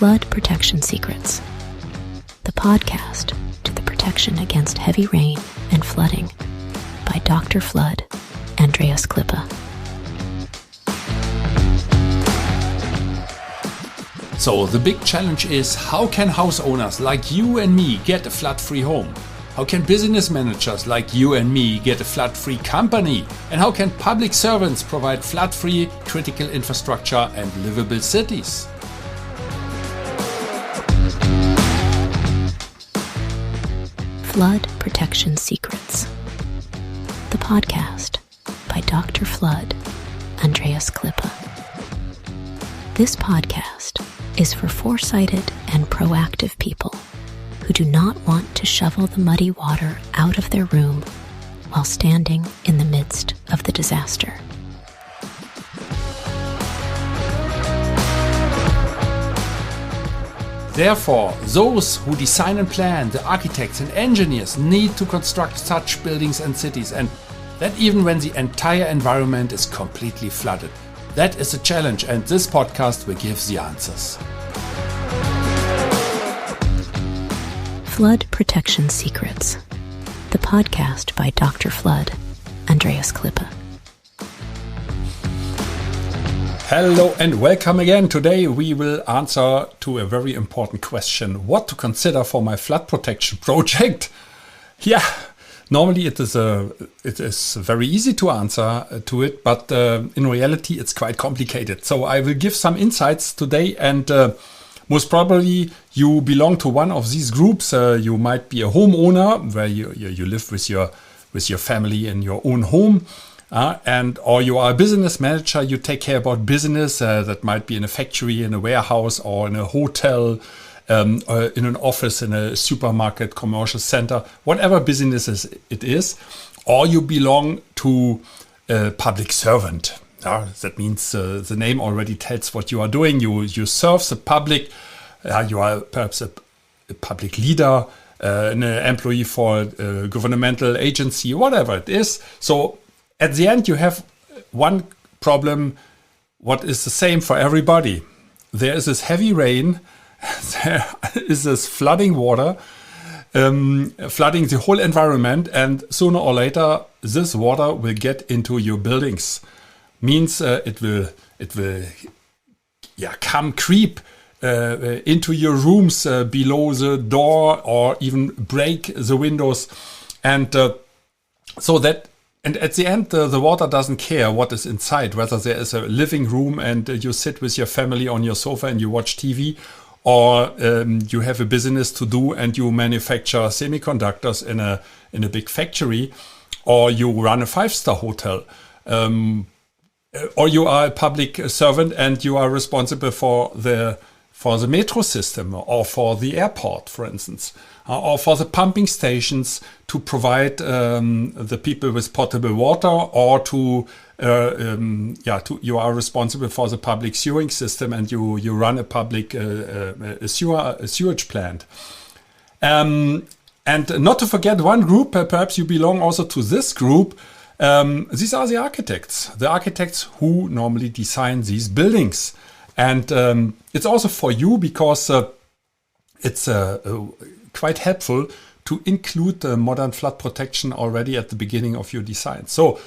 Flood Protection Secrets, the podcast to the protection against heavy rain and flooding by Dr. Flood, Andreas Klippe. So the big challenge is, how can house owners like you and me get a flood-free home? How can business managers like you and me get a flood-free company? And how can public servants provide flood-free critical infrastructure and livable cities? Flood Protection Secrets, the podcast by Dr. Flood, Andreas Klippe. This podcast is for foresighted and proactive people who do not want to shovel the muddy water out of their room while standing in the midst of the disaster. Therefore, those who design and plan, the architects and engineers, need to construct such buildings and cities, and that even when the entire environment is completely flooded. That is a challenge, and this podcast will give the answers. Flood Protection Secrets, the podcast by Dr. Flood, Andreas Klippe. Hello and welcome again. Today we will answer to a very important question: what to consider for my flood protection project. Yeah, normally it is very easy to answer to it, but in reality it's quite complicated. So I will give some insights today, and most probably you belong to one of these groups. You might be a homeowner where you live with your family in your own home. Or you are a business manager, you take care about business, that might be in a factory, in a warehouse, or in a hotel, or in an office, in a supermarket, commercial center, whatever business it is. Or you belong to a public servant. That means the name already tells what you are doing. You serve the public. You are perhaps a public leader, an employee for a governmental agency, whatever it is. So at the end, you have one problem, what is the same for everybody. There is this heavy rain, there is this flooding water, flooding the whole environment, and sooner or later, this water will get into your buildings. Means it will come creep into your rooms below the door, or even break the windows, and And at the end, the water doesn't care what is inside, whether there is a living room and you sit with your family on your sofa and you watch TV, or you have a business to do and you manufacture semiconductors in a big factory, or you run a 5-star hotel, or you are a public servant and you are responsible for the metro system, or for the airport, for instance, or for the pumping stations to provide the people with potable water, or you are responsible for the public sewing system and you run a public sewage plant. And not to forget one group, perhaps you belong also to this group. These are the architects who normally design these buildings. And it's also for you, because it's quite helpful to include modern flood protection already at the beginning of your design. So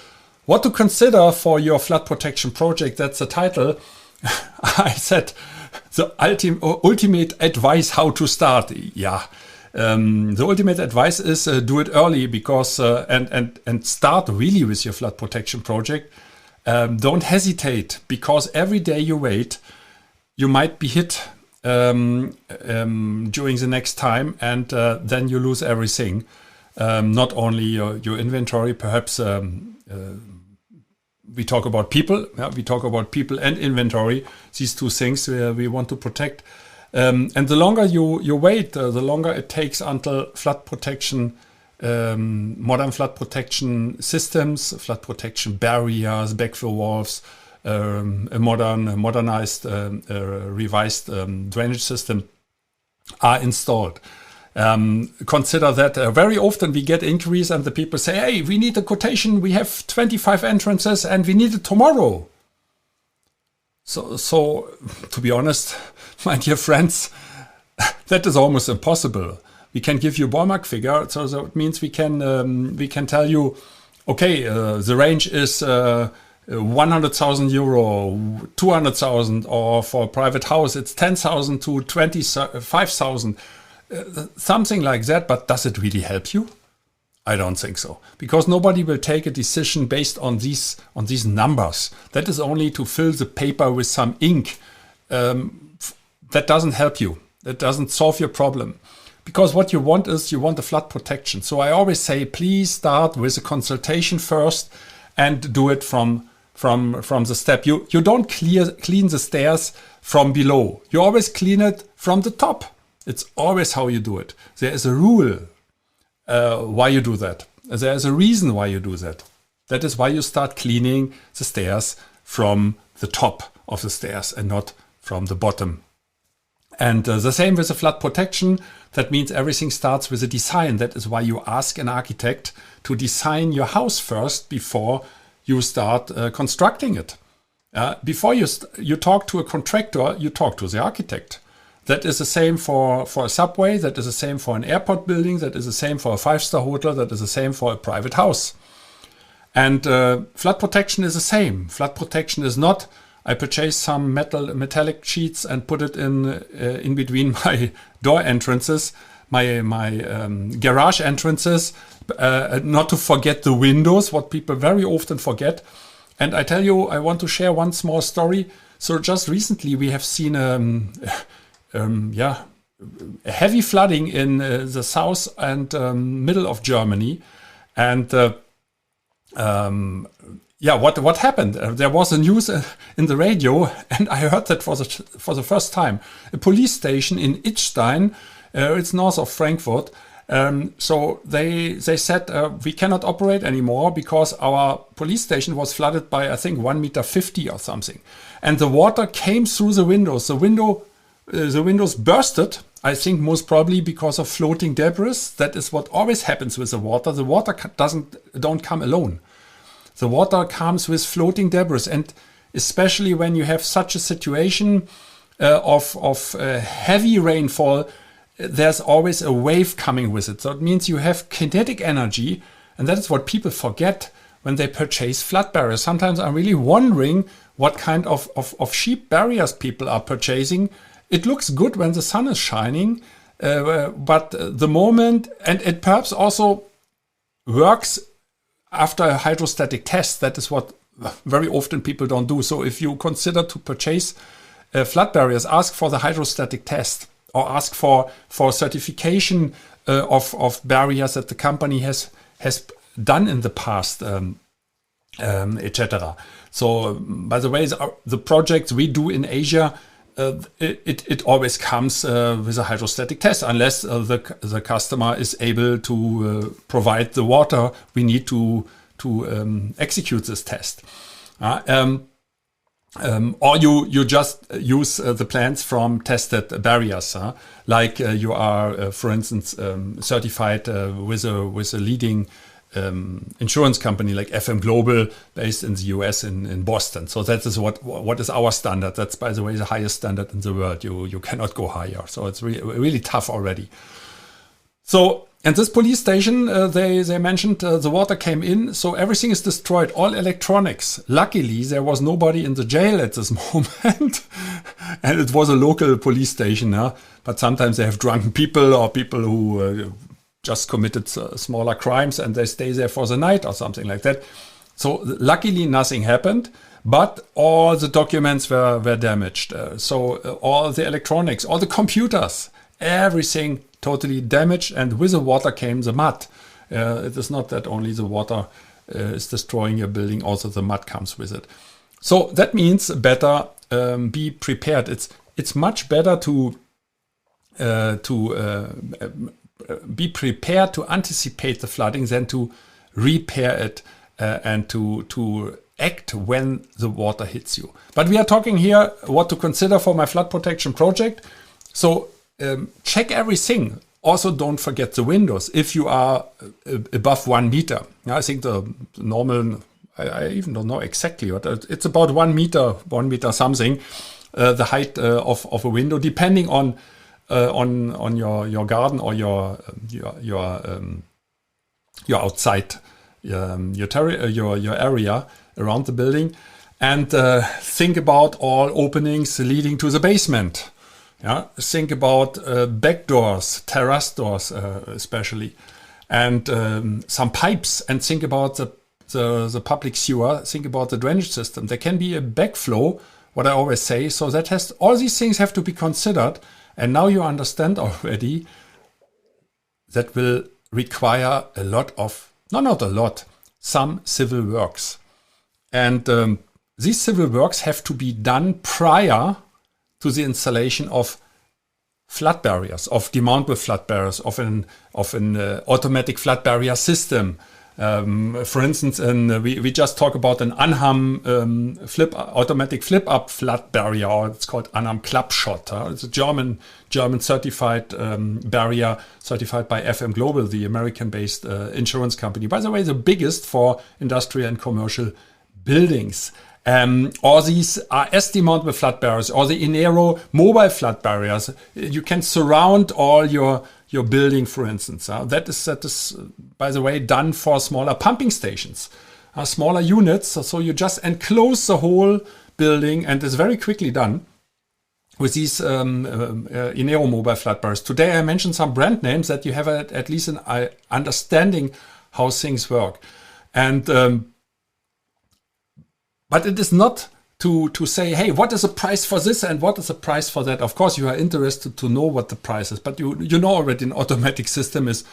what to consider for your flood protection project, that's the title. I said the ultimate advice how to start. Yeah, the ultimate advice is do it early, because and start really with your flood protection project. Don't hesitate, because every day you wait, you might be hit during the next time, and then you lose everything. Not only your inventory, perhaps we talk about people. We talk about people and inventory. These two things we want to protect. And the longer you wait, the longer it takes until flood protection, modern flood protection systems, flood protection barriers, backfill walls, a modernized, revised drainage system are installed. Consider that very often we get inquiries and the people say, hey, we need a quotation, we have 25 entrances and we need it tomorrow. So to be honest, my dear friends, that is almost impossible. We can give you a ballpark figure, so that means we can tell you, okay, the range is 100,000 euro, 200,000, or for a private house it's 10,000 to 25,000, something like that. But does it really help you? I don't think so, because nobody will take a decision based on these numbers. That is only to fill the paper with some ink. That doesn't help you. That doesn't solve your problem. Because what you want is you want the flood protection. So I always say, please start with a consultation first and do it from the step. You don't clean the stairs from below. You always clean it from the top. It's always how you do it. There is a rule why you do that. There is a reason why you do that. That is why you start cleaning the stairs from the top of the stairs and not from the bottom. And the same with the flood protection. That means everything starts with a design. That is why you ask an architect to design your house first before you start constructing it. Before you talk to a contractor, you talk to the architect. That is the same for a subway. That is the same for an airport building. That is the same for a 5-star hotel. That is the same for a private house. And flood protection is the same. Flood protection is not, I purchase some metallic sheets and put it in between my door entrances, my garage entrances, not to forget the windows, what people very often forget. And I tell you, I want to share one small story. So just recently we have seen heavy flooding in the south and middle of Germany. And what happened? There was a news in the radio, and I heard that for the first time. A police station in Idstein, it's north of Frankfurt. So they said we cannot operate anymore because our police station was flooded by, I think, 1.50 meters or something, and the water came through the windows. The windows bursted. I think most probably because of floating debris. That is what always happens with the water. The water don't come alone. The water comes with floating debris, and especially when you have such a situation of heavy rainfall, there's always a wave coming with it. So it means you have kinetic energy, and that is what people forget when they purchase flood barriers. Sometimes I'm really wondering what kind of cheap barriers people are purchasing. It looks good when the sun is shining, but the moment, and it perhaps also works after a hydrostatic test. That is what very often people don't do. So if you consider to purchase flood barriers, ask for the hydrostatic test, or ask for certification of barriers that the company has done in the past, etc. So, by the way, the projects we do in Asia, it always comes with a hydrostatic test, unless the customer is able to provide the water we need to execute this test. Or you just use the plans from tested barriers, like you are, for instance, certified with a leading insurance company like FM Global, based in the US in Boston. So that is what is our standard. That's, by the way, the highest standard in the world. You cannot go higher. So it's really tough already. So, and this police station, they mentioned the water came in, so everything is destroyed, all electronics. Luckily, there was nobody in the jail at this moment, and it was a local police station. But sometimes they have drunken people or people who just committed smaller crimes and they stay there for the night or something like that. So luckily, nothing happened, but all the documents were damaged. So all the electronics, all the computers, everything totally damaged, and with the water came the mud. It is not that only the water is destroying your building, also the mud comes with it. So that means better be prepared. It's much better to be prepared to anticipate the flooding than to repair it and to act when the water hits you. But we are talking here what to consider for my flood protection project. So check everything. Also, don't forget the windows. If you are above 1 meter, I think the normal, I even don't know exactly, but it's about 1 meter something, the height of a window, depending on your garden or your outside your area around the building, and think about all openings leading to the basement. Yeah, think about back doors, terrace doors, especially, and some pipes, and think about the public sewer. Think about the drainage system. There can be a backflow, what I always say. So all these things have to be considered. And now you understand already that will require a lot of, no, not a lot, some civil works. And these civil works have to be done prior to the installation of flood barriers, of demountable flood barriers, of an automatic flood barrier system. For instance, we just talk about an Anham automatic flip-up flood barrier, or it's called Anham Klappschott. It's a German certified barrier, certified by FM Global, the American-based insurance company. By the way, the biggest for industrial and commercial buildings. Or these RS demountable flood barriers, or the Inero mobile flood barriers. You can surround all your building, for instance. That is, by the way, done for smaller pumping stations, smaller units. So you just enclose the whole building, and it's very quickly done with these Inero mobile flood barriers. Today I mentioned some brand names that you have at least an understanding how things work. And but it is not to say, hey, what is the price for this and what is the price for that? Of course, you are interested to know what the price is, but you know already an automatic system is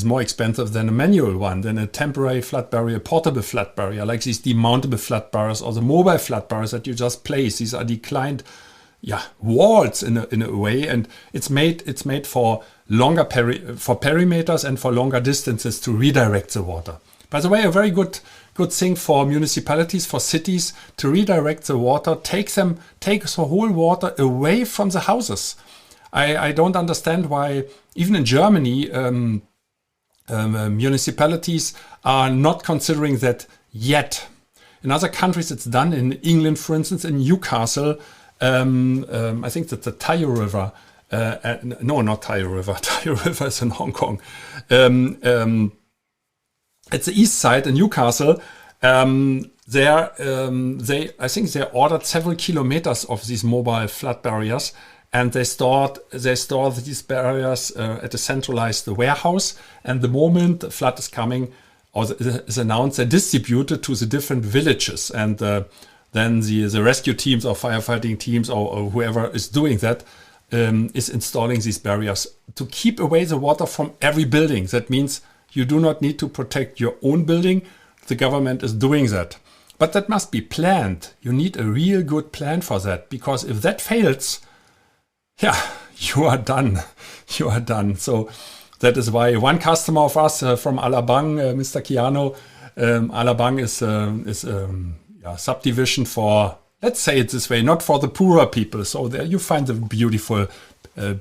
more expensive than a manual one, than a temporary flood barrier, portable flood barrier, like these demountable flood barriers or the mobile flood barriers that you just place. These are declined walls in a way, and it's made for longer for perimeters and for longer distances to redirect the water. By the way, a very good thing for municipalities, for cities, to redirect the water, take the whole water away from the houses. I don't understand why, even in Germany, municipalities are not considering that yet. In other countries, it's done. In England, for instance, in Newcastle, I think that the Tayo River, no, not Tayo River. Tayo River is in Hong Kong. At the east side in Newcastle, I think they ordered several kilometers of these mobile flood barriers, and they stored these barriers at a centralized warehouse. And the moment the flood is coming or is announced, they're distributed to the different villages, and then the rescue teams or firefighting teams or whoever is doing that is installing these barriers to keep away the water from every building. That means you do not need to protect your own building. The government is doing that. But that must be planned. You need a real good plan for that, because if that fails, you are done. You are done. So that is why one customer of us from Alabang, Mr. Chiano, Alabang is a subdivision for, let's say it this way, not for the poorer people. So there you find the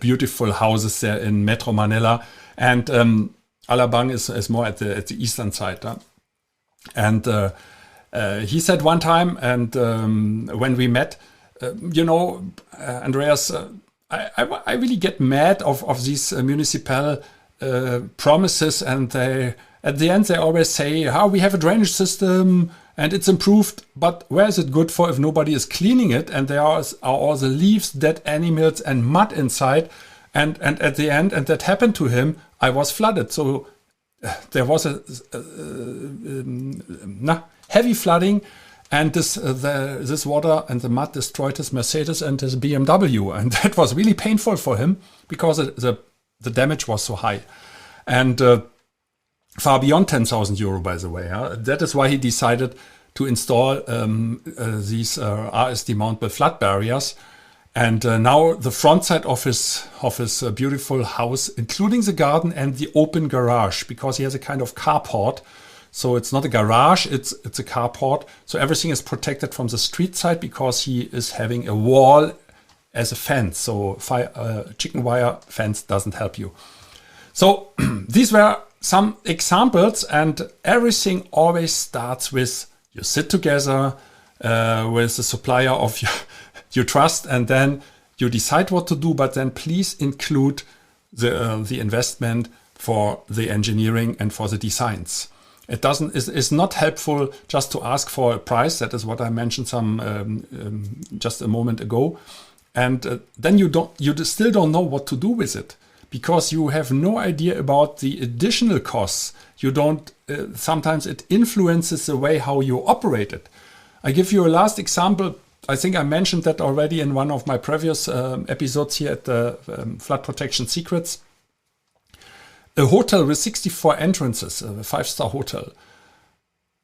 beautiful houses there in Metro Manila. And Alabang is more at the eastern side. And he said one time, and when we met, Andreas, I really get mad of these municipal promises, and they at the end they always say, we have a drainage system and it's improved, but where is it good for if nobody is cleaning it, and there are all the leaves, dead animals and mud inside, and at the end, and that happened to him, I was flooded. So there was a heavy flooding, and this water and the mud destroyed his Mercedes and his BMW, and that was really painful for him because the damage was so high, and far beyond 10,000 euro, by the way. That is why he decided to install these RS demountable flood barriers. And now the front side of his beautiful house, including the garden and the open garage, because he has a kind of carport. So it's not a garage, it's a carport. So everything is protected from the street side because he is having a wall as a fence. So chicken wire fence doesn't help you. So these were some examples, and everything always starts with You sit together with the supplier of your trust, and then you decide what to do, but then please include the investment for the engineering and for the designs. It's not helpful just to ask for a price. That is what I mentioned just a moment ago. And then you still don't know what to do with it, because you have no idea about the additional costs. You don't. Sometimes it influences the way how you operate it. I give you a last example. I think I mentioned that already in one of my previous episodes here at the Flood Protection Secrets. A hotel with 64 entrances, a 5-star hotel.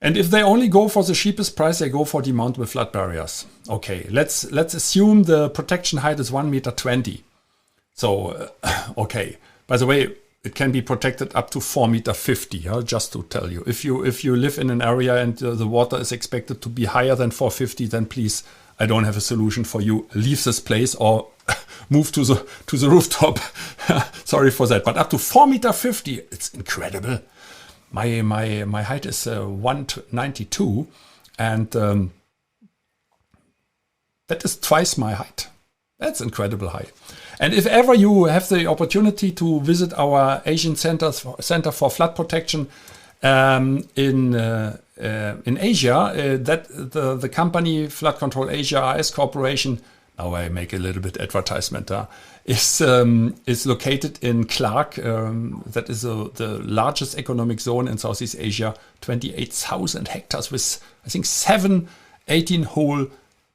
And if they only go for the cheapest price, they go for demountable flood barriers. Okay, let's assume the protection height is 1.20 meter. So, okay. By the way, it can be protected up to 4.50 meter, just to tell you. If you live in an area and the water is expected to be higher than 4.50, then please, I don't have a solution for you. Leave this place or move to the rooftop. Sorry for that. But up to 4.50 meter, it's incredible. My height is 192, and that is twice my height. That's incredible high. And if ever you have the opportunity to visit our Asian Center for Flood Protection in Asia, that the company Flood Control Asia AS Corporation, now I make a little bit advertisement, is located in Clark. That is the largest economic zone in Southeast Asia, 28,000 hectares with, I think, 7 18-hole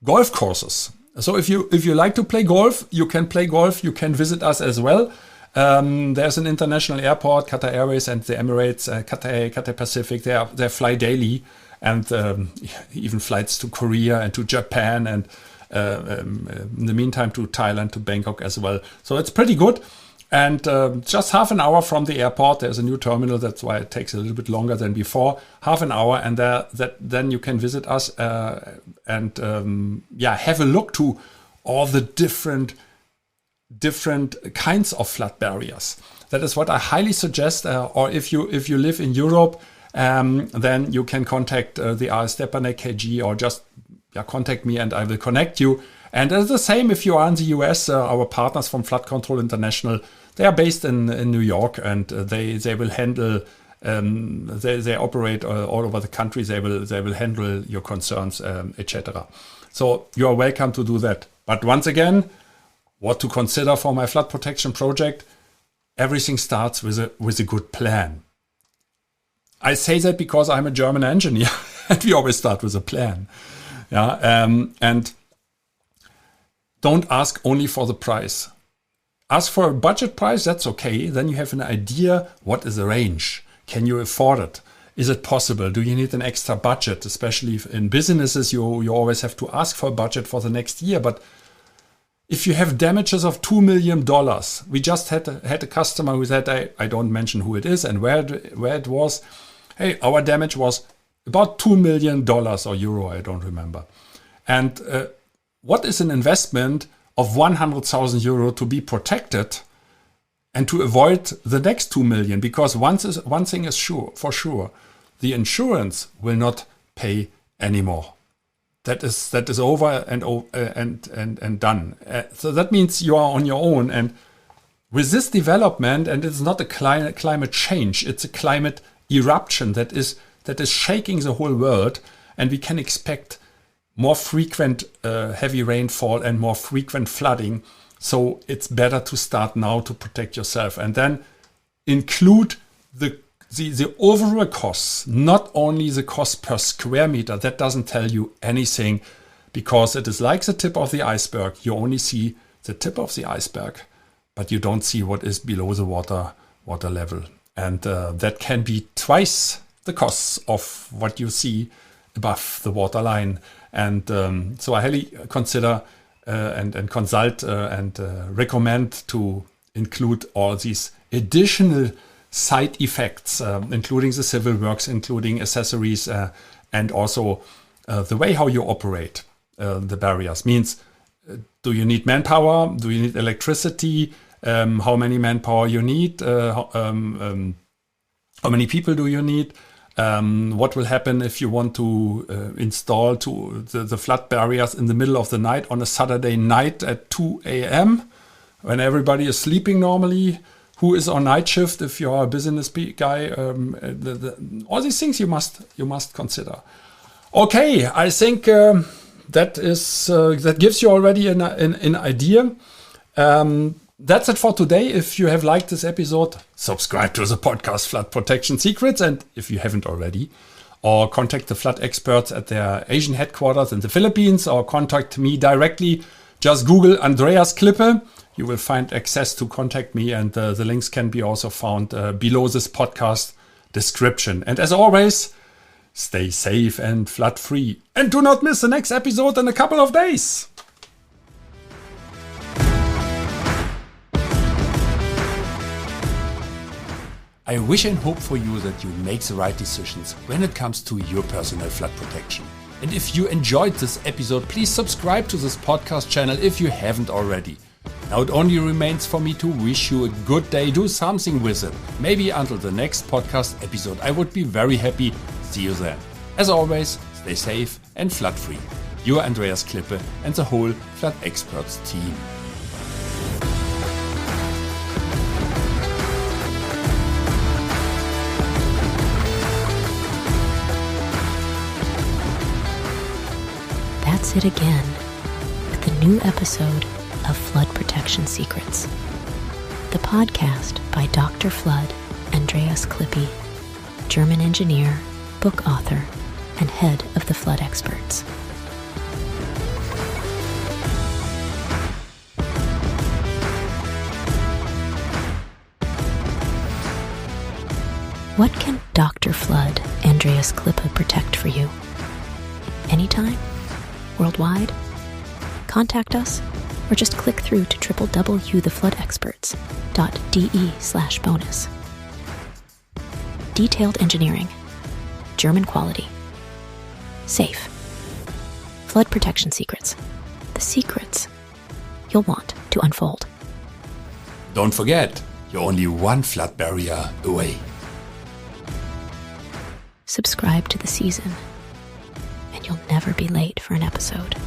golf courses. So if you like to play golf, you can play golf. You can visit us as well. There's an international airport, Qatar Airways and the Emirates, Qatar Pacific. They fly daily, and even flights to Korea and to Japan, and in the meantime to Thailand, to Bangkok as well. So it's pretty good. And just half an hour from the airport, there's a new terminal. That's why it takes a little bit longer than before. Half an hour, and then you can visit us and have a look to all the different kinds of flood barriers. That is what I highly suggest. Or if you live in Europe, then you can contact the AS Stepanek KG, or just contact me and I will connect you. And it's the same if you are in the US. Our partners from Flood Control International, they are based in New York, and they will handle. They operate all over the country. They will handle your concerns, etc. So you are welcome to do that. But once again, what to consider for my flood protection project? Everything starts with a good plan. I say that because I'm a German engineer, and we always start with a plan. And don't ask only for the price. Ask for a budget price, that's okay. Then you have an idea, what is the range? Can you afford it? Is it possible? Do you need an extra budget? Especially in businesses, you always have to ask for a budget for the next year. But if you have damages of $2 million, we just had a customer who said, I don't mention who it is and where it was. Hey, our damage was about $2 million or euro, I don't remember. And what is an investment of 100,000 euro to be protected and to avoid the next 2 million? Because one thing is for sure, the insurance will not pay anymore. That is over and done. So that means you are on your own. And with this development, and it's not a climate change, it's a climate eruption that is shaking the whole world, and we can expect more frequent heavy rainfall and more frequent flooding. So it's better to start now to protect yourself, and then include the overall costs, not only the cost per square meter. That doesn't tell you anything, because it is like the tip of the iceberg. You only see the tip of the iceberg, but you don't see what is below the water level. And that can be twice the costs of what you see above the waterline. And so I highly consider and consult and recommend to include all these additional side effects, including the civil works, including accessories, and also the way how you operate the barriers. Means, do you need manpower? Do you need electricity? How many manpower you need? How many people do you need? What will happen if you want to install the flood barriers in the middle of the night on a Saturday night at 2 a.m. when everybody is sleeping normally? Who is on night shift if you're a business guy? All these things you must consider. Okay, I think that gives you already an idea. That's it for today. If you have liked this episode, subscribe to the podcast Flood Protection Secrets, and if you haven't already, or contact the flood experts at their Asian headquarters in the Philippines, or contact me directly. Just Google Andreas Klippe. You will find access to contact me, and the links can be also found below this podcast description. And as always, stay safe and flood free. And do not miss the next episode in a couple of days. I wish and hope for you that you make the right decisions when it comes to your personal flood protection. And if you enjoyed this episode, please subscribe to this podcast channel if you haven't already. Now it only remains for me to wish you a good day. Do something with it. Maybe until the next podcast episode. I would be very happy. See you then. As always, stay safe and flood free. Your Andreas Klippe and the whole Flood Experts team. That's it again with the new episode of Flood Protection Secrets, the podcast by Dr. Flood Andreas Klippe, German engineer, book author, and head of the Flood Experts. What can Dr. Flood Andreas Klippe protect for you? Anytime? Worldwide? Contact us or just click through to www.floodexperts.de/bonus. Detailed engineering. German quality. Safe. Flood protection secrets. The secrets you'll want to unfold. Don't forget, you're only one flood barrier away. Subscribe to the season, and you'll never be late for an episode.